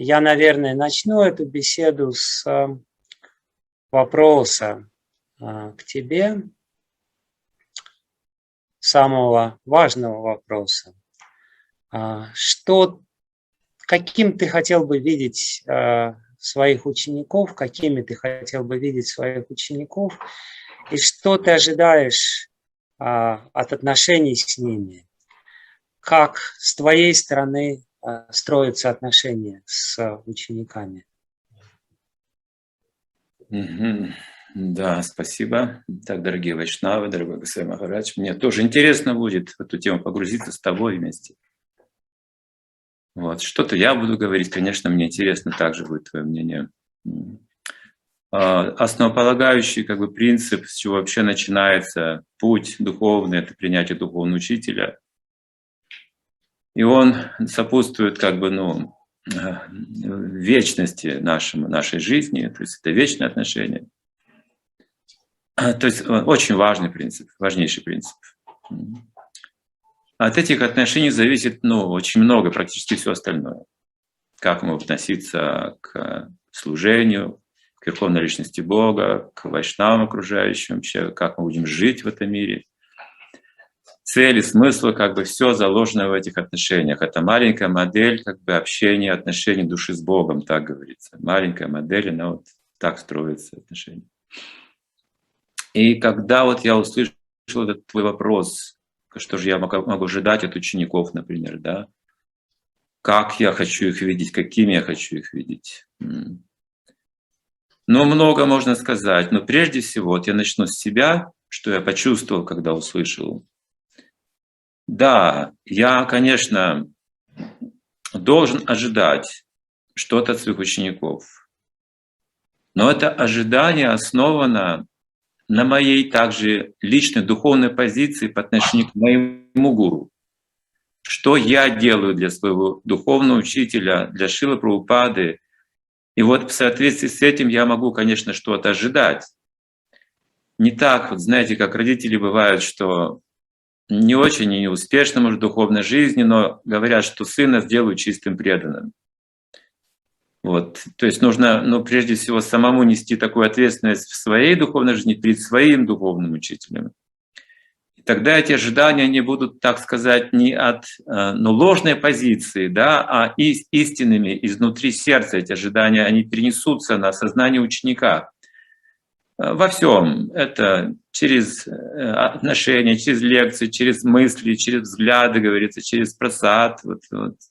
Я, наверное, начну эту беседу с вопроса к тебе, самого важного вопроса. Каким ты хотел бы видеть своих учеников, какими ты хотел бы видеть своих учеников, и что ты ожидаешь от отношений с ними? Как с твоей стороны строятся отношения с учениками? Да, спасибо. Так, дорогие вайшнавы, дорогой Госвами Махарадж, мне тоже интересно будет в эту тему погрузиться с тобой вместе. Вот. Что-то я буду говорить, конечно, мне интересно также будет твое мнение. Основополагающий принцип, с чего вообще начинается путь духовный, это принятие духовного учителя. И он сопутствует вечности нашей жизни, то есть это вечное отношение. То есть очень важный принцип, важнейший принцип. От этих отношений зависит очень много, практически все остальное. Как мы относиться к служению, к верховной личности Бога, к вайшнавам окружающим, вообще, как мы будем жить в этом мире. Цели, смыслы, все заложено в этих отношениях. Это маленькая модель общения, отношений души с Богом, так говорится. Маленькая модель, она вот так строится отношения. И когда я услышал этот твой вопрос, что же я могу ожидать от учеников, например, да? Как я хочу их видеть, какими я хочу их видеть. Много можно сказать, но прежде всего, я начну с себя, что я почувствовал, когда услышал. Да, я, конечно, должен ожидать что-то от своих учеников, но это ожидание основано на моей также личной духовной позиции по отношению к моему гуру. Что я делаю для своего духовного учителя, для Шрилы Прабхупады. И в соответствии с этим я могу, конечно, что-то ожидать. Не так, знаете, как родители бывают, что не очень и неуспешно, может, в духовной жизни, но говорят, что сына сделают чистым преданным. То есть нужно, прежде всего, самому нести такую ответственность в своей духовной жизни перед своим духовным учителем. И тогда эти ожидания, они будут, так сказать, не от ложной позиции, да, а истинными изнутри сердца. Эти ожидания, они перенесутся на сознание ученика. Во всем. Это через отношения, через лекции, через мысли, через взгляды, говорится, через прасад,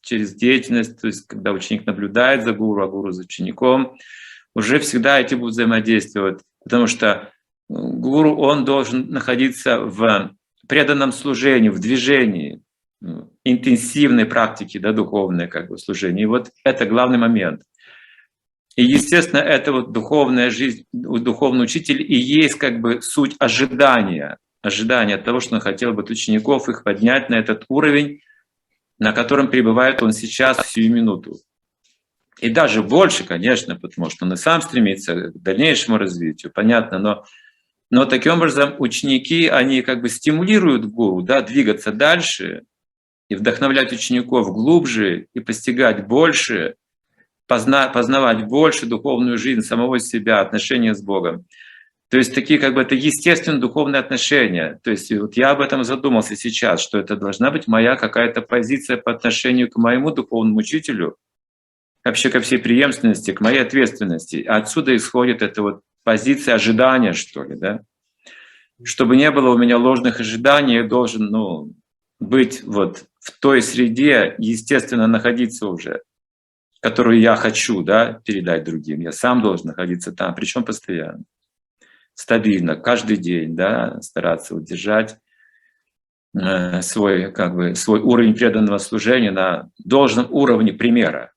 через деятельность. То есть когда ученик наблюдает за гуру, а гуру за учеником, уже всегда эти будут взаимодействовать. Потому что гуру, он должен находиться в преданном служении, в движении, интенсивной практике, да, духовной служения. И это главный момент. И, естественно, это духовная жизнь, духовный учитель и есть суть ожидания того, что он хотел бы от учеников, их поднять на этот уровень, на котором пребывает он сейчас, в сию минуту. И даже больше, конечно, потому что он и сам стремится к дальнейшему развитию, понятно, но таким образом ученики, они стимулируют гуру, да, двигаться дальше и вдохновлять учеников глубже и постигать больше, познавать больше духовную жизнь самого себя, отношения с Богом. То есть такие это естественные духовные отношения. То есть я об этом задумался сейчас, что это должна быть моя какая-то позиция по отношению к моему духовному учителю, вообще ко всей преемственности, к моей ответственности. Отсюда исходит эта позиция ожидания, что ли, да? Чтобы не было у меня ложных ожиданий, я должен быть в той среде, естественно, находиться уже, которую я хочу, да, передать другим. Я сам должен находиться там, причем постоянно, стабильно, каждый день, да, стараться удержать свой уровень преданного служения на должном уровне примера.